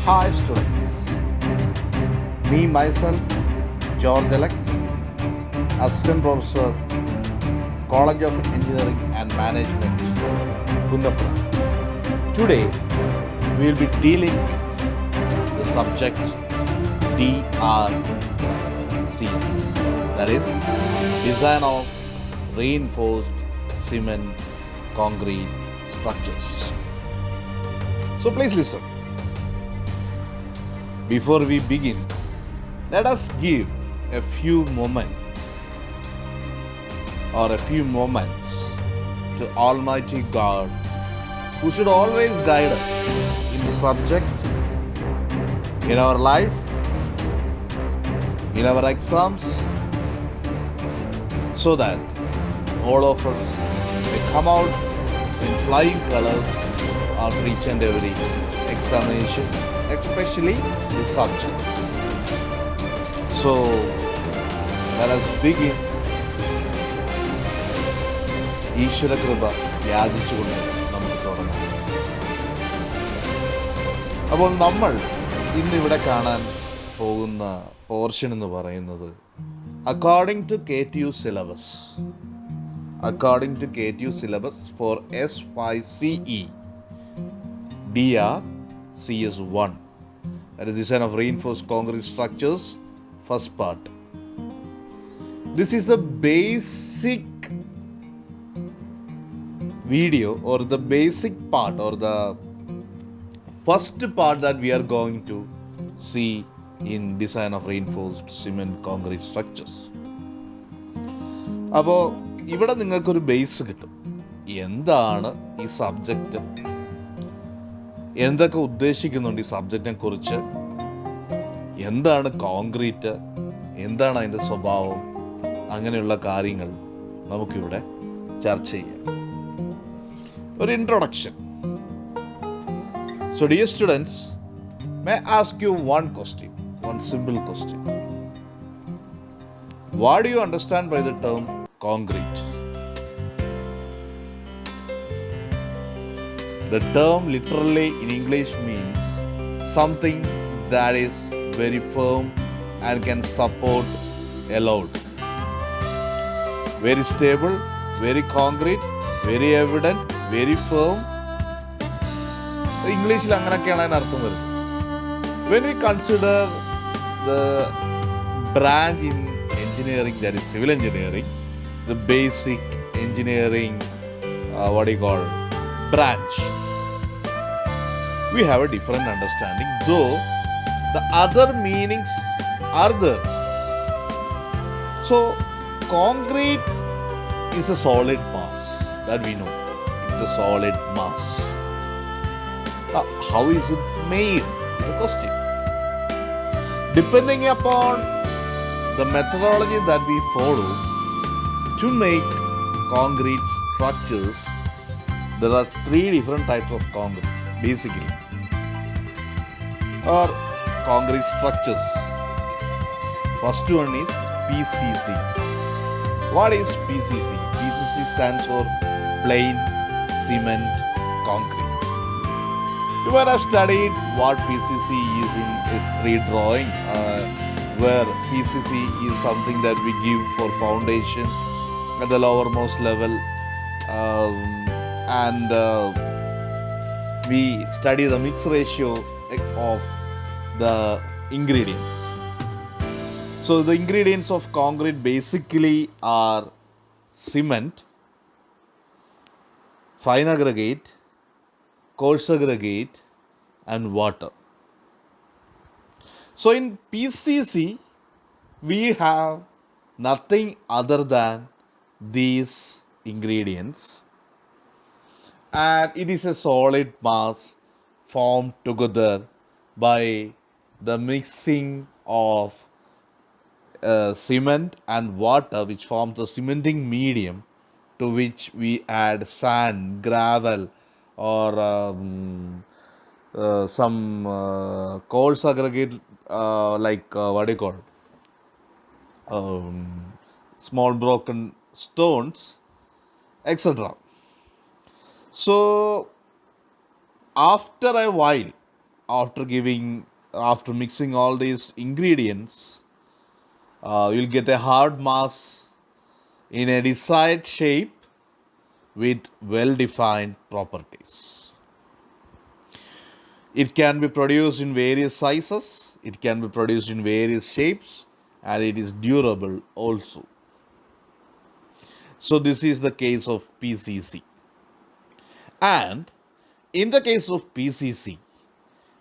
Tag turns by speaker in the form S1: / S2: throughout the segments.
S1: Hi students, me myself, George Alex, Assistant Professor, College of Engineering and Management, Kundapura. Today, we will be dealing with the subject DRCs, that is, Design of Reinforced Cement Concrete Structures. So please listen. Before we begin, let us give a few moments to Almighty God, who should always guide us in the subject, in our life, in our exams, so that all of us may come out in flying colors after each and every examination, especially the subject. So let us begin. ഈശ്വര കൃപ യാചിച്ചുകൊണ്ട് നമുക്ക് തുടങ്ങാം. അപ്പോൾ നമ്മൾ ഇന്നിവിടെ കാണാൻ പോകുന്ന portion എന്ന് പറയുന്നത് according to KTU syllabus for SYCE DRCS1, that is Design of Reinforced Concrete Structures, first part. This is the basic video or the basic part or the first part that we are going to see in Design of Reinforced Cement Concrete Structures. അപ്പോൾ ഇവിടെ നിങ്ങൾക്കൊരു base കിട്ടും. എന്താണ് ഈ subject, എന്തൊക്കെ ഉദ്ദേശിക്കുന്നുണ്ട് ഈ സബ്ജക്റ്റിനെ കുറിച്ച്, എന്താണ് കോൺക്രീറ്റ്, എന്താണ് അതിൻ്റെ സ്വഭാവം, അങ്ങനെയുള്ള കാര്യങ്ങൾ നമുക്കിവിടെ ചർച്ച ചെയ്യാം. ഒരു introduction. So dear students, may I ask you one simple question. What do you understand by the term concrete? The term literally in English means something that is very firm and can support a load. Very stable, very concrete, very evident, very firm. ഇംഗ്ലീഷിൽ അങ്ങനെയൊക്കെയാണ് അതിന് അർത്ഥം വരുന്നത്. When we consider the branch in engineering, that is civil engineering, the basic engineering, branch, we have a different understanding, though the other meanings are there. So concrete is a solid mass, that we know. It's a solid mass. How is it made is a question. Depending upon the methodology that we follow to make concrete structures, there are 3 different types of concrete basically, or concrete structures. First one is PCC. What is PCC? PCC stands for plain cement concrete. You might have studied what PCC is in S3 drawing, where PCC is something that we give for foundation at the lowermost level, and we study the mix ratio of the ingredients. So the ingredients of concrete basically are cement, fine aggregate, coarse aggregate, and water. So in PCC, we have nothing other than these ingredients, and it is a solid mass formed together by the mixing of cement and water, which forms the cementing medium, to which we add sand, gravel, or some coarse aggregate small broken stones, etc. So after a while, after mixing all these ingredients, you'll get a hard mass in a desired shape with well-defined properties. It can be produced in various sizes, it can be produced in various shapes, and it is durable also. So this is the case of PCC. And in the case of PCC,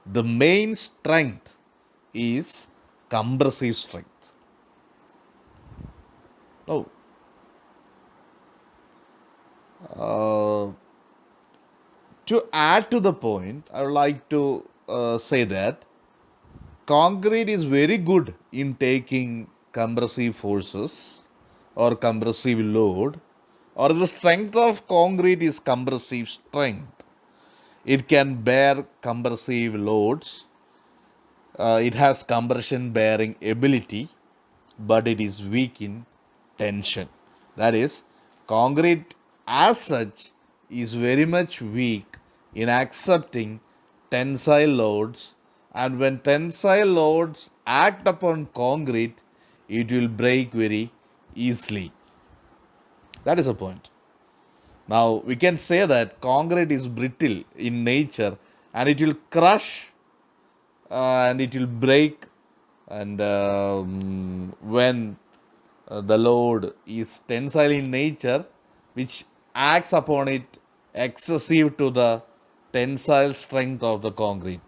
S1: the main strength is compressive strength. Now, to add to the point, I would like to say that concrete is very good in taking compressive forces or compressive load, or the strength of concrete is compressive strength. It can bear compressive loads. It has compression bearing ability, but it is weak in tension. That is, concrete as such is very much weak in accepting tensile loads, and when tensile loads act upon concrete, it will break very easily. That is the point. Now, we can say that concrete is brittle in nature and it will crush and it will break, and when the load is tensile in nature, which acts upon it excessive to the tensile strength of the concrete.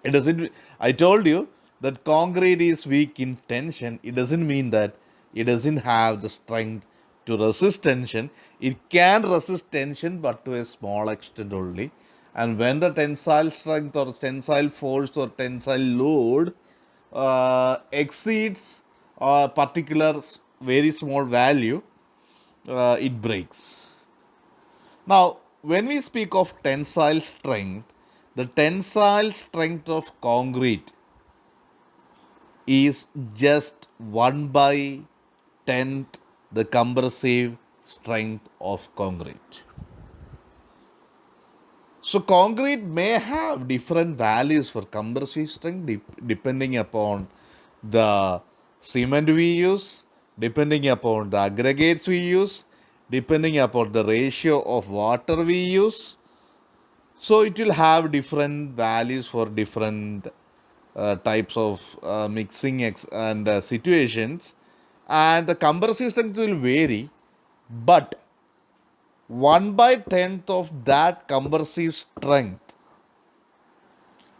S1: It doesn't. I told you that concrete is weak in tension. It doesn't mean that it doesn't have the strength to resist tension. It can resist tension, but to a small extent only. And when the tensile strength or tensile force or tensile load exceeds a particular very small value, it breaks. Now, when we speak of tensile strength, the tensile strength of concrete is just 1 by 10th the compressive strength of concrete. So, concrete may have different values for compressive strength depending upon the cement we use, depending upon the aggregates we use, depending upon the ratio of water we use. So it will have different values for different types of mixing and situations, and the compressive strength will vary, but 1 by 10th of that compressive strength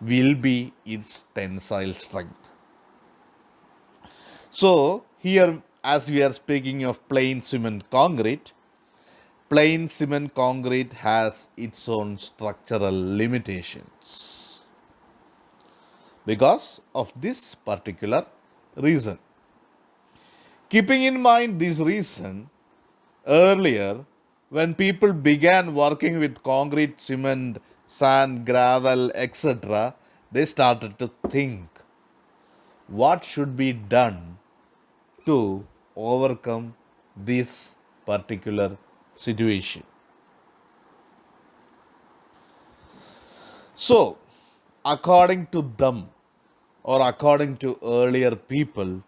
S1: will be its tensile strength. So here, as we are speaking of plain cement concrete has its own structural limitations because of this particular reason. Keeping in mind this reason, earlier when people began working with concrete, cement, sand, gravel, etc., they started to think what should be done to overcome this particular situation. So, according to them or according to earlier people,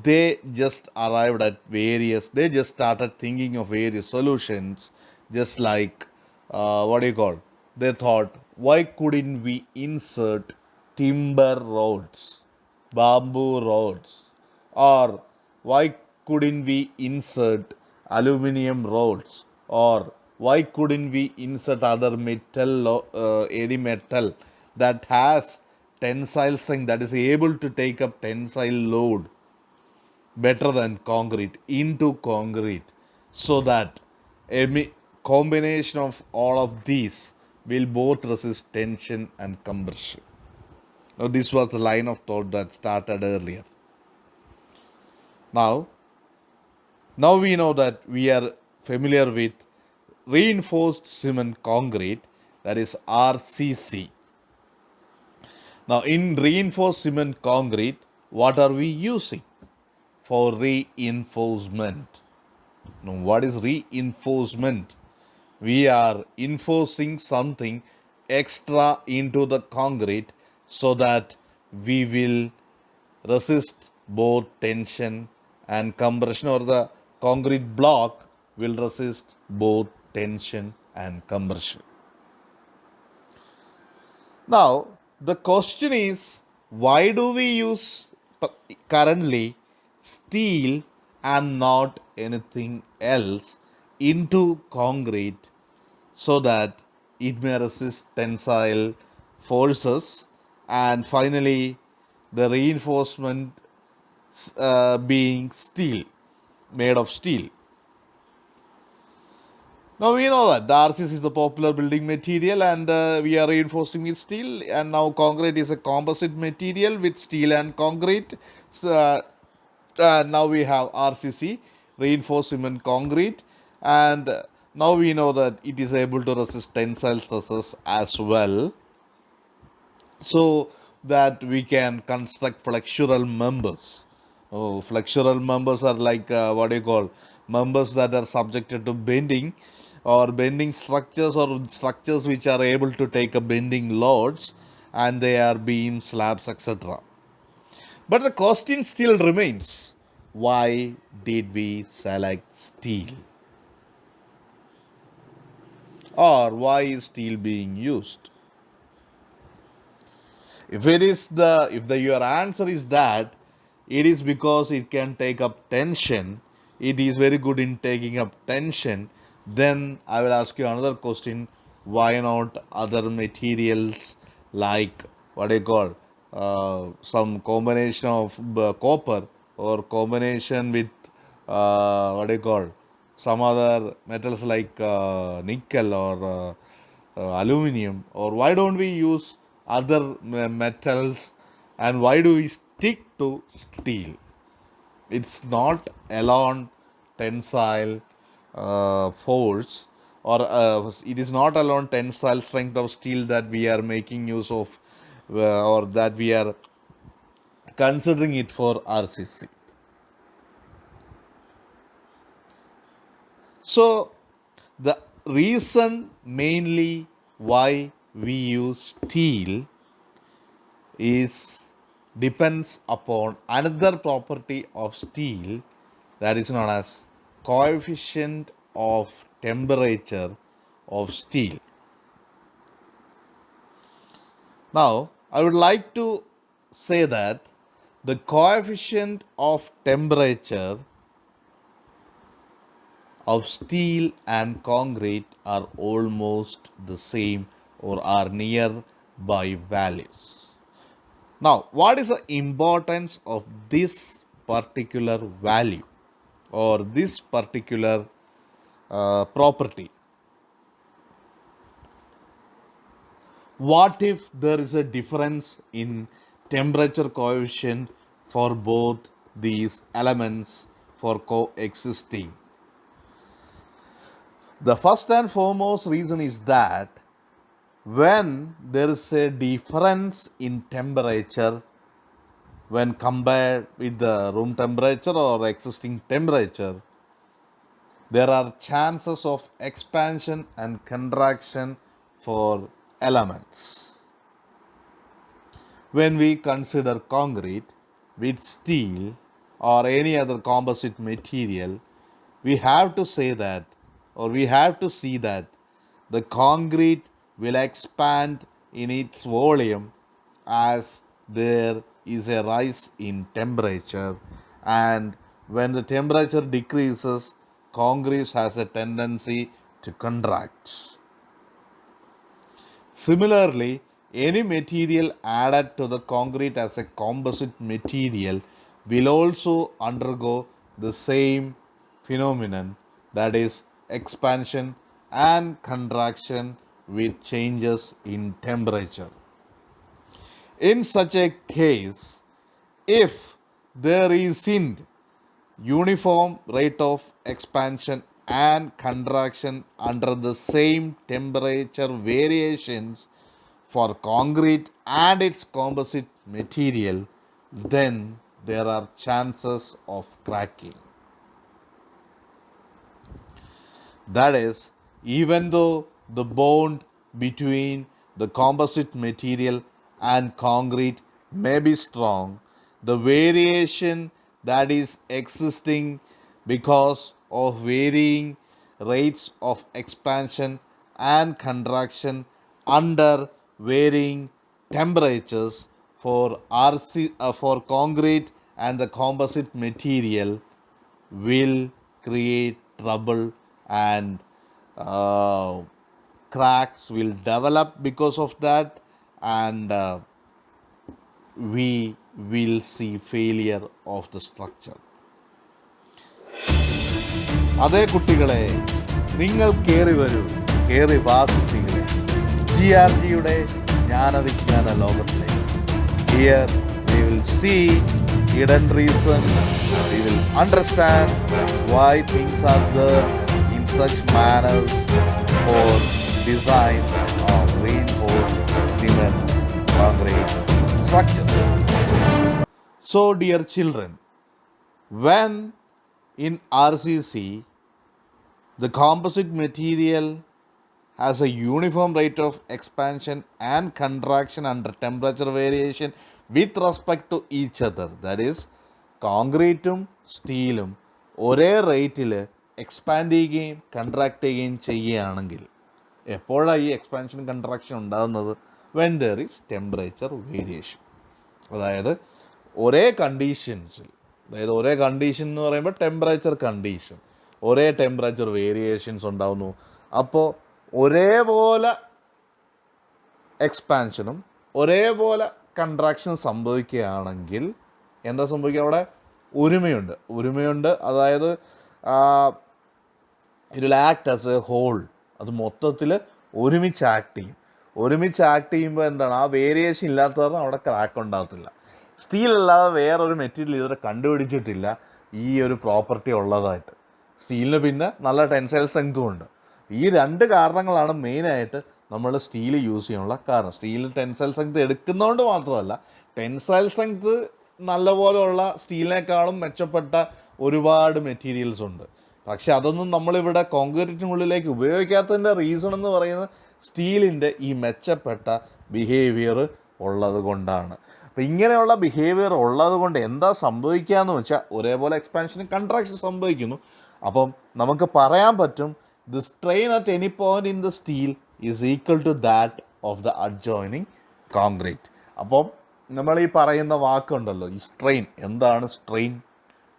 S1: they just they just started thinking of various solutions, just like, they thought, why couldn't we insert timber rods, bamboo rods, or why couldn't we insert aluminum rods, or why couldn't we insert other any metal that has tensile strength, that is able to take up tensile load better than concrete into concrete, so that a combination of all of these will both resist tension and compression. Now, this was the line of thought that started earlier. Now we know that we are familiar with reinforced cement concrete, that is RCC. Now, in reinforced cement concrete, what are we using for reinforcement? Now, what is reinforcement? We are enforcing something extra into the concrete so that we will resist both tension and compression, or the concrete block will resist both tension and compression. Now, the question is, why do we use currently steel and not anything else into concrete so that it may resist tensile forces, and finally the reinforcement being steel, made of steel. Now we know that the RCC is the popular building material, and we are reinforcing with steel, and now concrete is a composite material with steel and concrete. So, now we have RCC, reinforced cement concrete, and now we know that it is able to resist tensile stresses as well, so that we can construct flexural members. Oh, flexural members are like what do you call, members that are subjected to bending, or bending structures, or structures which are able to take a bending loads, and they are beam slabs, etc. But the question still remains, why did we select steel? Or why is steel being used? If your answer is that it is because it can take up tension, it is very good in taking up tension, then I will ask you another question: why not other materials like what do you call, some combination of copper, or combination with what do you call, some other metals like nickel, or aluminum, or why don't we use other metals, and why do we stick to steel? It's not alone tensile force, or it is not alone tensile strength of steel that we are making use of, or that we are considering it for RCC. So the reason mainly why we use steel is depends upon another property of steel, that is known as coefficient of temperature of steel. Now, I would like to say that the coefficient of temperature of steel and concrete are almost the same, or are nearby values. Now, what is the importance of this particular value, or this particular property? What if there is a difference in temperature coefficient for both these elements for coexisting? The first and foremost reason is that when there is a difference in temperature when compared with the room temperature or existing temperature, there are chances of expansion and contraction for elements. When we consider concrete with steel or any other composite material, we have to say that, or we have to see that the concrete will expand in its volume as there is a rise in temperature, and when the temperature decreases, concrete has a tendency to contract. Similarly, any material added to the concrete as a composite material will also undergo the same phenomenon, that is expansion and contraction with changes in temperature. In such a case, if there isn't uniform rate of expansion and contraction under the same temperature variations for concrete and its composite material, then there are chances of cracking. That is, even though the bond between the composite material and concrete may be strong, the variation that is existing because of varying rates of expansion and contraction under varying temperatures for concrete and the composite material will create trouble, and cracks will develop because of that, and we will see failure of the structure. അതേ കുട്ടികളെ, നിങ്ങൾ കയറി വരൂ, കയറി വാ കുട്ടികളെ, GRGയുടെ ജ്ഞാനവിജ്ഞാന ലോകത്തിലേക്ക്. Here we will see hidden reasons, we will understand why things are there in such manners for design of reinforced cement concrete structures. So dear children, when in RCC the composite material has a uniform rate of expansion and contraction under temperature variation with respect to each other, that is കോൺക്രീറ്റും സ്റ്റീലും ഒരേ റേറ്റിൽ expand ചെയ്യുകയും contract ചെയ്യുകയും ചെയ്യുകയാണെങ്കിൽ, എപ്പോഴാണ് ഈ expansion contraction ഉണ്ടാകുന്നത്? When there is temperature variation. അതായത് ഒരേ കണ്ടീഷൻസിൽ, അതായത് ഒരേ കണ്ടീഷൻ എന്ന് പറയുമ്പോൾ ടെമ്പറേച്ചർ കണ്ടീഷൻ, ഒരേ ടെമ്പറേച്ചർ വേരിയേഷൻസ് ഉണ്ടാകുന്നു. അപ്പോൾ ഒരേപോലെ എക്സ്പാൻഷനും ഒരേപോലെ കൺട്രാക്ഷനും സംഭവിക്കുകയാണെങ്കിൽ എന്താ സംഭവിക്കുക? അവിടെ ഒരുമയുണ്ട്. അതായത് it will act as a whole. അത് മൊത്തത്തിൽ ഒരുമിച്ച് ആക്ട് ചെയ്യുമ്പോൾ എന്താണ്, ആ വേരിയേഷൻ ഇല്ലാത്ത കാരണം അവിടെ ക്രാക്ക് ഉണ്ടാകത്തില്ല. സ്റ്റീൽ അല്ലാതെ വേറൊരു മെറ്റീരിയൽ ഇതുവരെ കണ്ടുപിടിച്ചിട്ടില്ല ഈ ഒരു പ്രോപ്പർട്ടി ഉള്ളതായിട്ട്. സ്റ്റീലിന് പിന്നെ നല്ല ടെൻസൈൽ സ്ട്രെങ്ത്തും ഉണ്ട്. ഈ രണ്ട് കാരണങ്ങളാണ് മെയിനായിട്ട് നമ്മൾ സ്റ്റീൽ യൂസ് ചെയ്യാനുള്ള കാരണം. സ്റ്റീലിൽ ടെൻസൈൽ സ്ട്രെങ്ത്ത് എടുക്കുന്നതുകൊണ്ട് മാത്രമല്ല, ടെൻസൈൽ സ്ട്രെങ്ത്ത് നല്ലപോലെയുള്ള സ്റ്റീലിനേക്കാളും മെച്ചപ്പെട്ട ഒരുപാട് മെറ്റീരിയൽസ് ഉണ്ട്. പക്ഷെ അതൊന്നും നമ്മളിവിടെ കോൺക്രീറ്റിനുള്ളിലേക്ക് ഉപയോഗിക്കാത്തതിൻ്റെ റീസൺ എന്ന് പറയുന്നത് സ്റ്റീലിൻ്റെ ഈ മെച്ചപ്പെട്ട ബിഹേവിയർ ഉള്ളത് കൊണ്ടാണ്. അപ്പോൾ ഇങ്ങനെയുള്ള ബിഹേവിയർ ഉള്ളത് കൊണ്ട് എന്താ സംഭവിക്കുക എന്ന് വെച്ചാൽ ഒരേപോലെ എക്സ്പാൻഷനും കൺട്രാക്ഷൻ സംഭവിക്കുന്നു. അപ്പം നമുക്ക് പറയാൻ പറ്റും, the strain at any point in the steel is equal to that of the adjoining concrete. അപ്പം നമ്മൾ ഈ പറയുന്ന വാക്കുണ്ടല്ലോ, ഈ സ്ട്രെയിൻ. എന്താണ് സ്ട്രെയിൻ?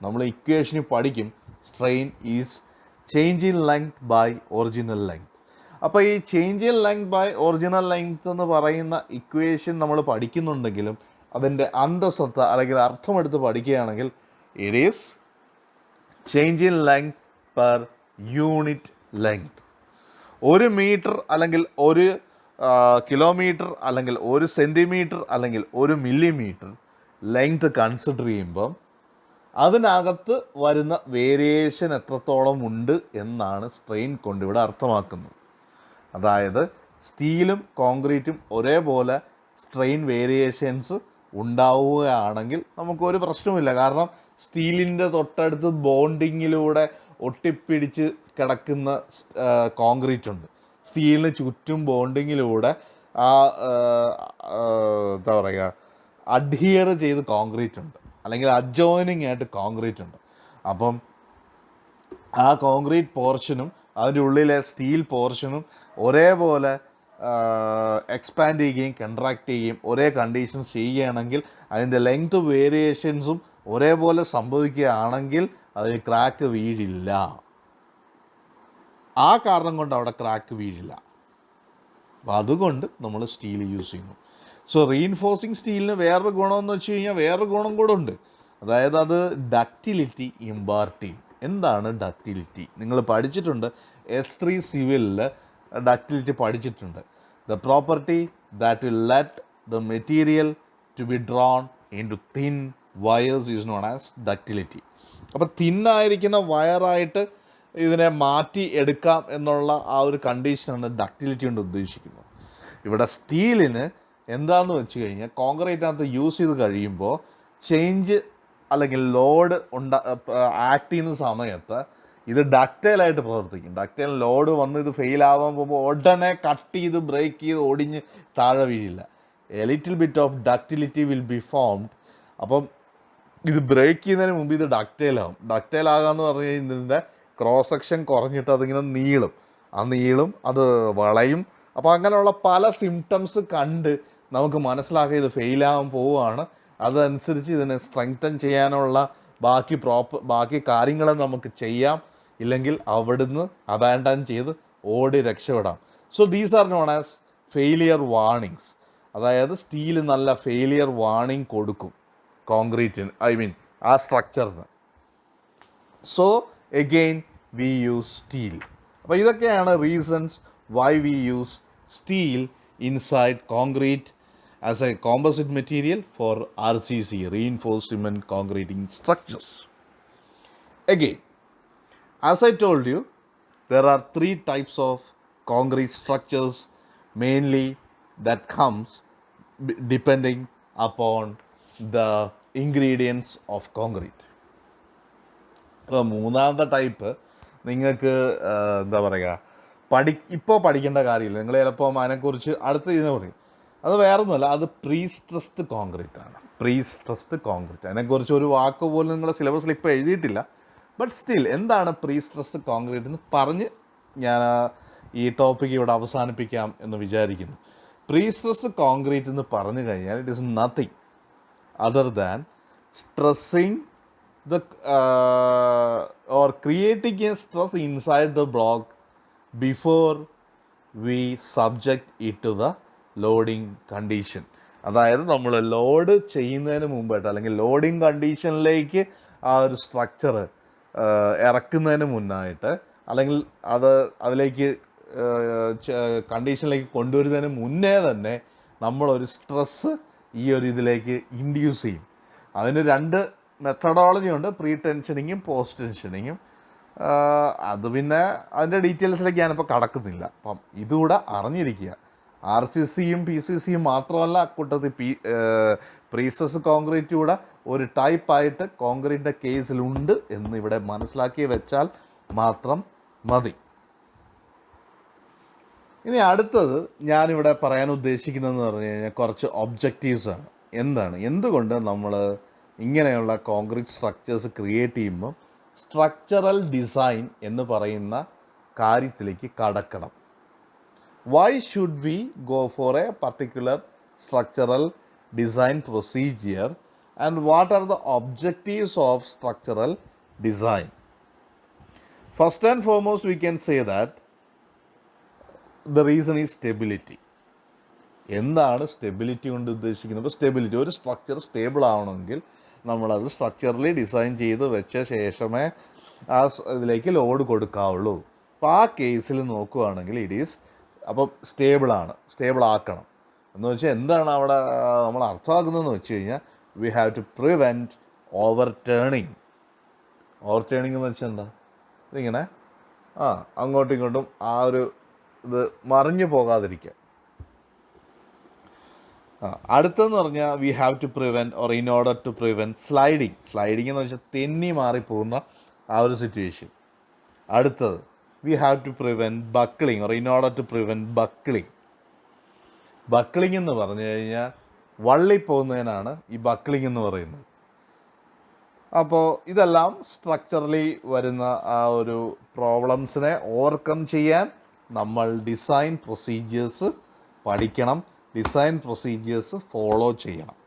S1: നമ്മൾ ഇക്വേഷനിൽ പഠിക്കും, strain is change in length by original length. അപ്പോൾ ഈ change in length by original length എന്ന് പറയുന്ന ഇക്വേഷൻ നമ്മൾ പഠിക്കുന്നുണ്ടെങ്കിലും അതിൻ്റെ അന്തസത്ത അല്ലെങ്കിൽ അർത്ഥമെടുത്ത് പഠിക്കുകയാണെങ്കിൽ it is change in length per unit length. 1 metre അല്ലെങ്കിൽ 1 കിലോമീറ്റർ അല്ലെങ്കിൽ 1 സെൻറ്റിമീറ്റർ അല്ലെങ്കിൽ 1 മില്ലിമീറ്റർ ലെങ്ത് കൺസിഡർ ചെയ്യുമ്പം അതിനകത്ത് വരുന്ന വേരിയേഷൻ എത്രത്തോളം ഉണ്ട് എന്നാണ് സ്ട്രെയിൻ കൊണ്ടിവിടെ അർത്ഥമാക്കുന്നത്. അതായത് സ്റ്റീലും കോൺക്രീറ്റും ഒരേപോലെ സ്ട്രെയിൻ വേരിയേഷൻസ് ഉണ്ടാവുകയാണെങ്കിൽ നമുക്കൊരു പ്രശ്നമില്ല. കാരണം സ്റ്റീലിൻ്റെ തൊട്ടടുത്ത് ബോണ്ടിങ്ങിലൂടെ ഒട്ടിപ്പിടിച്ച് കിടക്കുന്ന കോൺക്രീറ്റ് ഉണ്ട്. സ്റ്റീലിന് ചുറ്റും ബോണ്ടിങ്ങിലൂടെ എന്താ പറയുക, അഡ്ഹിയർ ചെയ്ത് കോൺക്രീറ്റ് ഉണ്ട്, അല്ലെങ്കിൽ അഡ്ജോയിനിങ് ആയിട്ട് കോൺക്രീറ്റ് ഉണ്ട്. അപ്പം ആ കോൺക്രീറ്റ് പോർഷനും അതിൻ്റെ ഉള്ളിലെ സ്റ്റീൽ പോർഷനും ഒരേപോലെ എക്സ്പാൻഡ് ചെയ്യുകയും കൺട്രാക്ട് ചെയ്യുകയും ഒരേ കണ്ടീഷൻസ് ചെയ്യുകയാണെങ്കിൽ അതിൻ്റെ ലെങ്ത് വേരിയേഷൻസും ഒരേപോലെ സംഭവിക്കുകയാണെങ്കിൽ അതിൽ ക്രാക്ക് വീഴില്ല. ആ കാരണം കൊണ്ട് അവിടെ ക്രാക്ക് വീഴില്ല. അപ്പോൾ അതുകൊണ്ട് നമ്മൾ സ്റ്റീൽ യൂസ് ചെയ്യുന്നു. സോ റീഇൻഫോഴ്സിങ് സ്റ്റീലിന് വേറൊരു ഗുണമെന്ന് വെച്ച് കഴിഞ്ഞാൽ വേറൊരു ഗുണം കൂടെ ഉണ്ട്. അതായത് അത് ഡക്റ്റിലിറ്റി ഇമ്പാർട്ട് ചെയ്യും. എന്താണ് ഡക്റ്റിലിറ്റി? നിങ്ങൾ പഠിച്ചിട്ടുണ്ട്, S3 സിവിലിൽ ഡക്റ്റിലിറ്റി പഠിച്ചിട്ടുണ്ട്. The property that will let the material to be drawn into thin wires is known as ductility. അപ്പോൾ തിന്നായിരിക്കുന്ന വയറായിട്ട് ഇതിനെ മാറ്റി എടുക്കാം എന്നുള്ള ആ ഒരു കണ്ടീഷനാണ് ഡക്റ്റിലിറ്റി കൊണ്ട് ഉദ്ദേശിക്കുന്നത്. ഇവിടെ സ്റ്റീലിന് എന്താണെന്ന് വെച്ച് കഴിഞ്ഞാൽ കോൺക്രീറ്റിനകത്ത് യൂസ് ചെയ്ത് കഴിയുമ്പോൾ ചേഞ്ച് അല്ലെങ്കിൽ ലോഡ് ആക്ട് ചെയ്യുന്ന സമയത്ത് ഇത് ഡക്റ്റൈലായിട്ട് പ്രവർത്തിക്കും. ഡക്റ്റൈൽ ലോഡ് വന്ന് ഇത് ഫെയിൽ ആവാൻ പോകുമ്പോൾ ഉടനെ കട്ട് ചെയ്ത് ബ്രേക്ക് ചെയ്ത് ഒടിഞ്ഞ് താഴെ വീഴില്ല. A little bit of ductility will be formed. അപ്പം ഇത് ബ്രേക്ക് ചെയ്യുന്നതിന് മുമ്പ് ഇത് ഡക്റ്റൈലാകും. ഡക്റ്റൈലാകാമെന്ന് പറഞ്ഞു കഴിഞ്ഞാൽ ഇതിൻ്റെ ക്രോസ് സെക്ഷൻ കുറഞ്ഞിട്ട് അതിങ്ങനെ നീളും, അത് വളയും. അപ്പോൾ അങ്ങനെയുള്ള പല സിംറ്റംസ് കണ്ട് നമുക്ക് മനസ്സിലാക്കുക ഇത് ഫെയിലാകാൻ പോവുകയാണ്. അതനുസരിച്ച് ഇതിനെ സ്ട്രെങ്തൻ ചെയ്യാനുള്ള ബാക്കി കാര്യങ്ങൾ നമുക്ക് ചെയ്യാം, ഇല്ലെങ്കിൽ അവിടുന്ന് അബാൻഡൻ ചെയ്ത് ഓടി രക്ഷപ്പെടാം. So these are known as failure warnings. അതായത് സ്റ്റീൽ നല്ല ഫെയിലിയർ വാർണിംഗ് കൊടുക്കും കോൺക്രീറ്റിന്, ആ സ്ട്രക്ചറിന്. So again we use steel. അപ്പോൾ ഇതൊക്കെയാണ് reasons why we use steel inside concrete as a composite material for RCC, reinforced cement concreting structures. Again, as I told you, there are 3 types of concrete structures mainly that comes depending upon the ingredients of concrete. അപ്പോൾ മൂന്നാമത്തെ type നിങ്ങൾക്ക് എന്താ പറയുക, ഇപ്പോൾ പഠിക്കേണ്ട കാര്യമില്ല. നിങ്ങൾ ചിലപ്പോൾ അതിനെക്കുറിച്ച് അടുത്ത ഇതിനെ പറയും. അത് വേറൊന്നുമല്ല, അത് പ്രീസ്ട്രെസ്ഡ് കോൺക്രീറ്റ് ആണ്. പ്രീസ്ട്രെസ്ഡ് കോൺക്രീറ്റ്, അതിനെക്കുറിച്ച് ഒരു വാക്ക് പോലും നിങ്ങളുടെ സിലബസിൽ ഇപ്പോൾ എഴുതിയിട്ടില്ല. ബട്ട് സ്റ്റിൽ എന്താണ് പ്രീസ്ട്രെസ്ഡ് കോൺക്രീറ്റ് എന്ന് പറഞ്ഞ് ഞാൻ ഈ ടോപ്പിക്ക് ഇവിടെ അവസാനിപ്പിക്കാം എന്ന് വിചാരിക്കുന്നു. പ്രീസ്ട്രെസ്ഡ് കോൺക്രീറ്റ് എന്ന് പറഞ്ഞു കഴിഞ്ഞാൽ it is nothing other than stressing the or creating a stress inside the block before we subject it to the loading condition. അതായത് നമ്മൾ ലോഡ് ചെയ്യുന്നതിന് മുമ്പായിട്ട് അല്ലെങ്കിൽ ലോഡിങ് കണ്ടീഷനിലേക്ക് ആ ഒരു സ്ട്രക്ചർ ഇറക്കുന്നതിന് മുന്നായിട്ട്, അല്ലെങ്കിൽ അതിലേക്ക് കണ്ടീഷനിലേക്ക് കൊണ്ടുവരുന്നതിന് മുന്നേ തന്നെ നമ്മളൊരു സ്ട്രെസ്സ് ഈ ഒരു ഇതിലേക്ക് ഇൻഡ്യൂസ് ചെയ്യും. അതിന് 2 മെത്തഡോളജി ഉണ്ട്, പ്രീ ടെൻഷനിങ്ങും പോസ്റ്റ് ടെൻഷനിങ്ങും. അത് പിന്നെ അതിൻ്റെ ഡീറ്റെയിൽസിലേക്ക് ഞാനിപ്പോൾ കടക്കുന്നില്ല. അപ്പം ഇതുകൂടെ അറിഞ്ഞിരിക്കുക. RCCയും PCCയും മാത്രമല്ല, അക്കൂട്ടത്തിൽ പ്രീസ്ട്രെസ്ഡ് കോൺക്രീറ്റ് കൂടെ ഒരു ടൈപ്പായിട്ട് കോൺക്രീറ്റിൻ്റെ കേസിലുണ്ട് എന്ന് ഇവിടെ മനസ്സിലാക്കി വെച്ചാൽ മാത്രം മതി. ഇനി അടുത്തത് ഞാനിവിടെ പറയാൻ ഉദ്ദേശിക്കുന്നതെന്ന് പറഞ്ഞു കഴിഞ്ഞാൽ കുറച്ച് ഒബ്ജക്റ്റീവ്സാണ്. എന്തുകൊണ്ട് നമ്മൾ ഇങ്ങനെയുള്ള കോൺക്രീറ്റ് സ്ട്രക്ചേഴ്സ് ക്രിയേറ്റ് ചെയ്യുമ്പോൾ സ്ട്രക്ചറൽ ഡിസൈൻ എന്ന് പറയുന്ന കാര്യത്തിലേക്ക് കടക്കണം. Why should we go for a particular structural design procedure and what are the objectives of structural design? First and foremost we can say that the reason is stability. എന്താണ് stability കൊണ്ട് ഉദ്ദേശിക്കുന്നത്? ഇപ്പോൾ stability, ഒരു structure stable ആവണമെങ്കിൽ നമ്മളത് structurally design ചെയ്ത് വെച്ച ശേഷമേ ആ ഇതിലേക്ക് ലോഡ് കൊടുക്കാവുള്ളൂ. അപ്പോൾ ആ കേസിൽ നോക്കുകയാണെങ്കിൽ അപ്പം സ്റ്റേബിൾ ആക്കണം എന്ന് വെച്ചാൽ എന്താണ് അവിടെ നമ്മൾ അർത്ഥമാക്കുന്നതെന്ന് വെച്ച് കഴിഞ്ഞാൽ we have to prevent overturning എന്ന് വെച്ചാൽ എന്താ, ഇതിങ്ങനെ അങ്ങോട്ടും ഇങ്ങോട്ടും ആ ഒരു ഇത് മറിഞ്ഞു പോകാതിരിക്കുക. അടുത്തെന്ന് പറഞ്ഞാൽ we have to prevent or in order to prevent sliding എന്ന് വെച്ചാൽ തെന്നി മാറിപ്പോകുന്ന ആ ഒരു സിറ്റുവേഷൻ. അടുത്തത് we have to prevent buckling or in order to prevent buckling എന്ന് പറഞ്ഞു കഴിഞ്ഞാൽ വള്ളിപ്പോകുന്നതിനാണ് ഈ ബക്കിളിങ് എന്ന് പറയുന്നത്. അപ്പോൾ ഇതെല്ലാം സ്ട്രക്ചറലി വരുന്ന ആ ഒരു പ്രോബ്ലംസിനെ ഓവർകം ചെയ്യാൻ നമ്മൾ ഡിസൈൻ പ്രൊസീജിയേഴ്സ് പഠിക്കണം, ഡിസൈൻ പ്രൊസീജിയേഴ്സ് ഫോളോ ചെയ്യണം.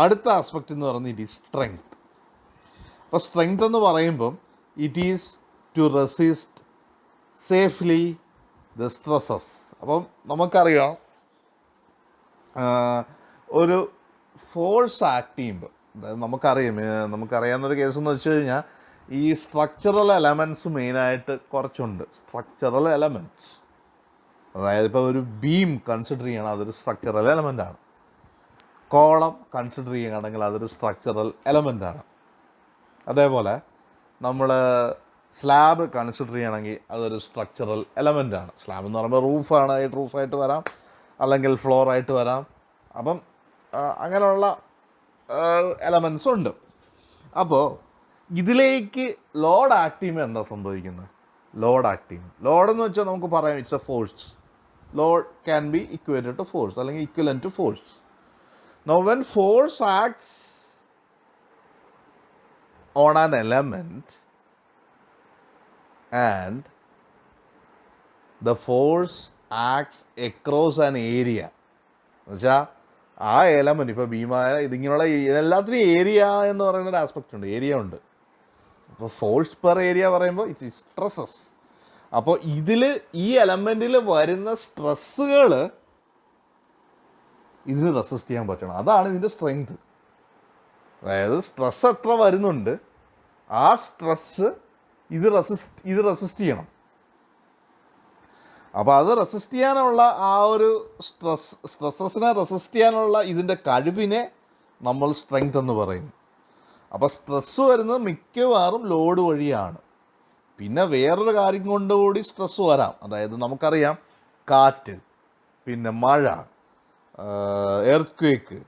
S1: അടുത്ത ആസ്പെക്റ്റ് എന്ന് പറയുന്നത് ഇറ്റ് ഈസ് സ്ട്രെങ്ത്. അപ്പോൾ സ്ട്രെങ്ത് എന്ന് പറയുമ്പം it is to resist safely the stresses. അപ്പം നമുക്കറിയാം ഒരു ഫോഴ്സ് ആക്ട് ചെയ്യുമ്പോൾ, അതായത് നമുക്കറിയാവുന്നൊരു കേസ് എന്ന് വെച്ച് കഴിഞ്ഞാൽ ഈ സ്ട്രക്ചറൽ എലമെൻറ്റ്സ് മെയിനായിട്ട് കുറച്ചുണ്ട്. സ്ട്രക്ചറൽ എലമെൻറ്റ്സ്, അതായത് ഇപ്പോൾ ഒരു ബീം കൺസിഡർ ചെയ്യണം, അതൊരു സ്ട്രക്ചറൽ എലമെൻ്റാണ്. കോളം കൺസിഡർ ചെയ്യുകയാണെങ്കിൽ അതൊരു സ്ട്രക്ചറൽ എലമെൻ്റാണ്. അതേപോലെ നമ്മൾ സ്ലാബ് കൺസിഡർ ചെയ്യണമെങ്കിൽ അതൊരു സ്ട്രക്ചറൽ എലമെൻ്റാണ്. സ്ലാബ് എന്ന് പറയുമ്പോൾ റൂഫായിട്ട് വരാം, അല്ലെങ്കിൽ ഫ്ലോറായിട്ട് വരാം. അപ്പം അങ്ങനെയുള്ള എലമെൻറ്റ്സ് ഉണ്ട്. അപ്പോൾ ഇതിലേക്ക് ലോഡ് ആക്ട് ചെയ്യുമ്പോൾ എന്താ സംഭവിക്കുന്നത്? ലോഡെന്ന് വെച്ചാൽ നമുക്ക് പറയാം it's A force. load can be equated to force അല്ലെങ്കിൽ equivalent to force. Now when force acts on an element and the force acts across an area, എന്നുവെച്ചാൽ ആ എലമെൻറ്റ് ഇപ്പോൾ ഭീമായ ഇതിങ്ങനെയുള്ള എല്ലാത്തിനും ഏരിയ എന്ന് പറയുന്നൊരു ആസ്പെക്റ്റ് ഉണ്ട്, ഏരിയ ഉണ്ട്. അപ്പോൾ ഫോഴ്സ് പെർ ഏരിയ പറയുമ്പോൾ ഇറ്റ്സ് സ്ട്രെസ്സസ്. അപ്പോൾ ഇതിൽ ഈ എലമെൻറ്റിൽ വരുന്ന സ്ട്രെസ്സുകൾ ഇതിന് റെസിസ്റ്റ് ചെയ്യാൻ പറ്റണം. അതാണ് ഇതിൻ്റെ സ്ട്രെങ്ത്. അതായത് സ്ട്രെസ് എത്ര വരുന്നുണ്ട് ആ സ്ട്രെസ് ഇത് റെസിസ്റ്റ് ചെയ്യണം. അപ്പോൾ അത് റെസിസ്റ്റ് ചെയ്യാനുള്ള ആ ഒരു സ്ട്രെസ്സസിനെ റെസിസ്റ്റ് ചെയ്യാനുള്ള ഇതിൻ്റെ കഴിവിനെ നമ്മൾ സ്ട്രെങ്ത് എന്ന് പറയുന്നു. അപ്പോൾ സ്ട്രെസ്സ് വരുന്നത് മിക്കവാറും ലോഡ് വഴിയാണ്. പിന്നെ വേറൊരു കാര്യം കൊണ്ടുകൂടി സ്ട്രെസ്സ് വരാം. അതായത് നമുക്കറിയാം കാറ്റ്, പിന്നെ മഴ, എർത്ത്ക്വേക്ക്,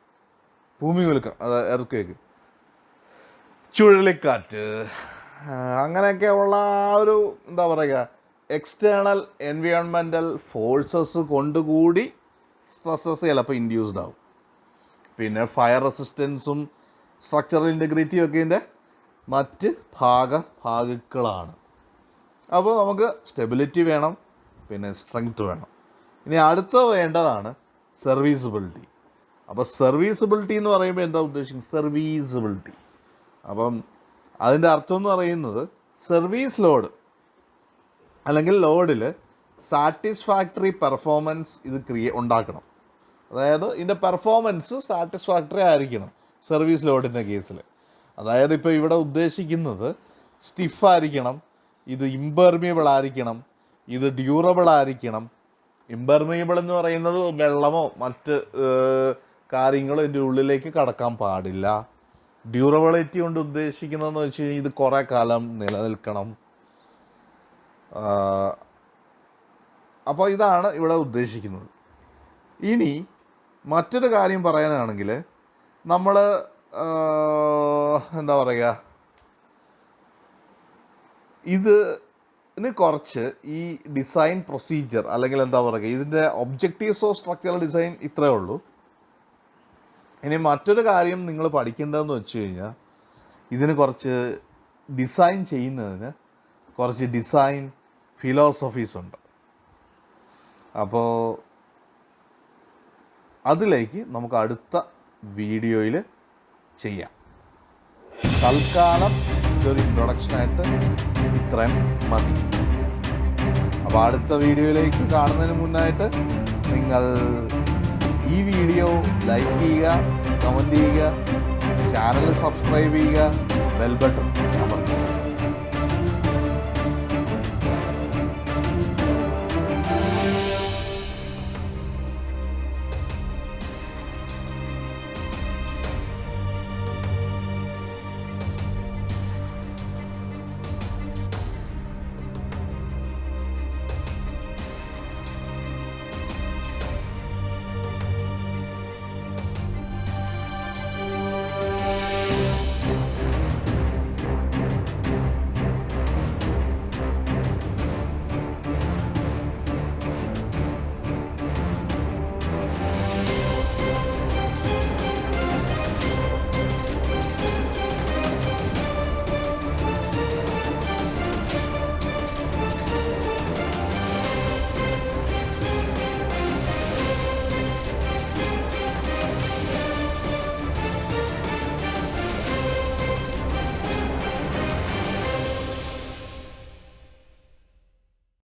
S1: ഭൂമികുലുക്കം, അതായത് എർത്ത്ക്വേക്ക്, ചുഴലിക്കാറ്റ്, അങ്ങനെയൊക്കെ ഉള്ള ആ ഒരു എന്താ പറയുക എക്സ്റ്റേണൽ എൻവയോൺമെൻറ്റൽ ഫോഴ്സസ് കൊണ്ടുകൂടി സ്ട്രെസ്സസ് ചിലപ്പോൾ ഇൻഡ്യൂസ്ഡ് ആവും. പിന്നെ ഫയർ റെസിസ്റ്റൻസും സ്ട്രക്ചറൽ ഇൻറ്റഗ്രിറ്റിയും ഒക്കെ ഇതിൻ്റെ മറ്റ് ഭാഗങ്ങളാണ്. അപ്പോൾ നമുക്ക് സ്റ്റെബിലിറ്റി വേണം, പിന്നെ സ്ട്രെങ്ത് വേണം. ഇനി അടുത്ത വേണ്ടതാണ് സർവീസബിലിറ്റി. അപ്പോൾ സർവീസബിലിറ്റി എന്ന് പറയുമ്പോൾ എന്താ ഉദ്ദേശിക്കുന്നത്? സർവീസബിലിറ്റി. അപ്പം അതിൻ്റെ അർത്ഥം എന്ന് പറയുന്നത് സർവീസ് ലോഡ് അല്ലെങ്കിൽ ലോഡിൽ സാറ്റിസ്ഫാക്ടറി പെർഫോമൻസ് ഇത് ഉണ്ടാക്കണം. അതായത് ഇതിൻ്റെ പെർഫോമൻസ് സാറ്റിസ്ഫാക്ടറി ആയിരിക്കണം സർവീസ് ലോഡിൻ്റെ കേസിൽ. അതായത് ഇപ്പോൾ ഇവിടെ ഉദ്ദേശിക്കുന്നത് സ്റ്റിഫായിരിക്കണം, ഇത് ഇമ്പെർമിയബിൾ ആയിരിക്കണം, ഇത് ഡ്യൂറബിൾ ആയിരിക്കണം. ഇമ്പെർമിയബിൾ എന്ന് പറയുന്നത് വെള്ളമോ മറ്റ് കാര്യങ്ങളോ ഇതിൻ്റെ ഉള്ളിലേക്ക് കടക്കാൻ പാടില്ല. ഡ്യൂറബിലിറ്റി കൊണ്ട് ഉദ്ദേശിക്കുന്നതെന്ന് വെച്ച് കഴിഞ്ഞാൽ ഇത് കുറേ കാലം നിലനിൽക്കണം. അപ്പോൾ ഇതാണ് ഇവിടെ ഉദ്ദേശിക്കുന്നത്. ഇനി മറ്റൊരു കാര്യം പറയാനാണെങ്കിൽ നമ്മൾ എന്താ പറയുക, ഇതിന് കുറച്ച് ഈ ഡിസൈൻ പ്രൊസീജിയർ അല്ലെങ്കിൽ എന്താ പറയുക ഇതിൻ്റെ ഒബ്ജക്റ്റീവ്സ് ഓഫ് സ്ട്രക്ചറൽ ഡിസൈൻ ഇത്രയേ ഉള്ളൂ. ഇനി മറ്റൊരു കാര്യം നിങ്ങൾ പഠിക്കേണ്ടതെന്ന് വെച്ച് കഴിഞ്ഞാൽ ഇതിന് കുറച്ച് ഡിസൈൻ ചെയ്യുന്നതിന് കുറച്ച് ഡിസൈൻ ഫിലോസഫീസ് ഉണ്ട്. അപ്പോൾ അതിലേക്ക് നമുക്ക് അടുത്ത വീഡിയോയിൽ ചെയ്യാം. തൽക്കാലം ഇതൊരു ഇൻട്രൊഡക്ഷനായിട്ട് ഇത്രയും മതി. അപ്പോൾ അടുത്ത വീഡിയോയിലേക്ക് കാണുന്നതിന് മുന്നായിട്ട് നിങ്ങൾ ഈ വീഡിയോ ലൈക്ക് ചെയ്യുക, കമൻറ്റ് ചെയ്യുക, ചാനൽ സബ്സ്ക്രൈബ് ചെയ്യുക, ബെൽ ബട്ടൺ അമർത്തുക.